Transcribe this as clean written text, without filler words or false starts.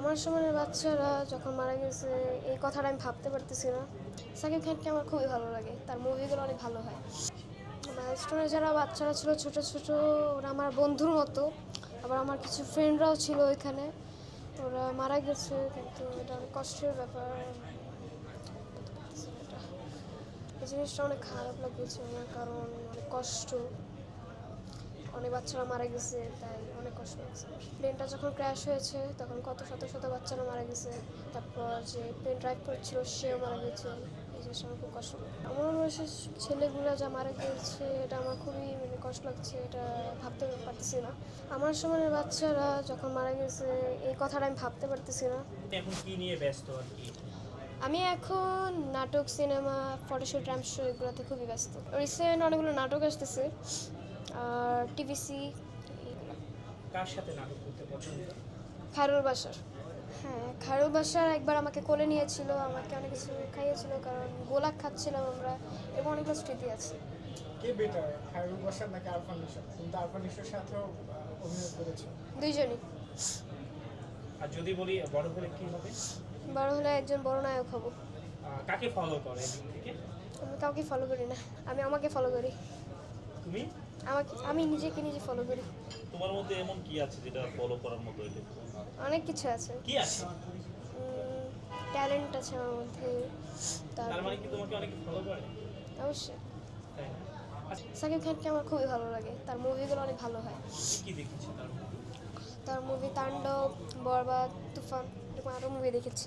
আমার সময়ের বাচ্চারা যখন মারা গেছে এই কথাটা আমি ভাবতে পারতেছি না। সাকিব খানকে আমার খুবই ভালো লাগে, তার মুভিগুলো অনেক ভালো হয়। মাইলস্টোনে যারা বাচ্চারা ছিল ছোট ছোট, ওরা আমার বন্ধুর মতো। আবার আমার কিছু ফ্রেন্ডরাও ছিল ওইখানে, ওরা মারা গেছে, কিন্তু এটা অনেক কষ্টের ব্যাপার। এই জিনিসটা অনেক খারাপ লাগছে আমার, কারণ অনেক কষ্ট, অনেক বাচ্চারা মারা গেছে, তাই অনেক কষ্ট লাগছে। প্লেনটা যখন ক্র্যাশ হয়েছে তখন কত শত শত বাচ্চারা মারা গেছে, তারপর যে প্লেন ড্রাইভ করছিল সেও মারা গেছে। এই জিনিসটা আমার খুব কষ্ট লাগে। আমার বয়সের ছেলেগুলো যা মারা গেছে এটা আমার খুবই কষ্ট লাগছে, এটা ভাবতে পারতেছি না। আমার সময়ের বাচ্চারা যখন মারা গেছে এই কথাটা আমি ভাবতে পারতেছি না। এখন কি নিয়ে ব্যস্ত আর কি? আমি এখন নাটক, সিনেমা, ফটোশুট, র্যাম্প শো এগুলোতে খুবই ব্যস্ত। রিসেন্ট অনেকগুলো নাটক আসতেছে, আর টিভিসি। কার সাথে নাটক করতে পছন্দ? খায়রুল বাসার। হ্যাঁ, খায়রুল বাসার একবার আমাকে কোলে নিয়েছিল, আমাকে অনেক কিছু খাইয়েছিল, কারণ গোলাপ খাচ্ছিলাম আমরা, এবং অনেকগুলো স্মৃতি আছে। কে বেটার, খায়রুল বাশার নাকি আরফান নিশো? তুমি তো আরফান নিশোর সাথেও অভিনয় করেছো। দুইজনই। আর যদি বলি বড় হলে কি হবে? বড় হলে একজন বড় নায়ক হব। কাকে ফলো করে এদিক থেকে? আমি কাউকে ফলো করি না, আমি আমাকে ফলো করি। তুমি? আমি নিজেকে নিজে ফলো করি। তোমার মধ্যে এমন কি আছে যেটা ফলো করার মতো? এটা অনেক কিছু আছে, কি আছে? ট্যালেন্ট আছে আমার মধ্যে। তার মানে কি তোমাকে অনেকে ফলো করে? অবশ্যই। তাই না? আচ্ছা, সাকিব খানকে আমার খুবই ভালো লাগে, তার মুভিগুলো অনেক ভালো হয়। কি দেখেছো তার মধ্যে? তার মুভি তাণ্ডব, বরবাদ, তুফান, এরকম আরও মুভি দেখেছি।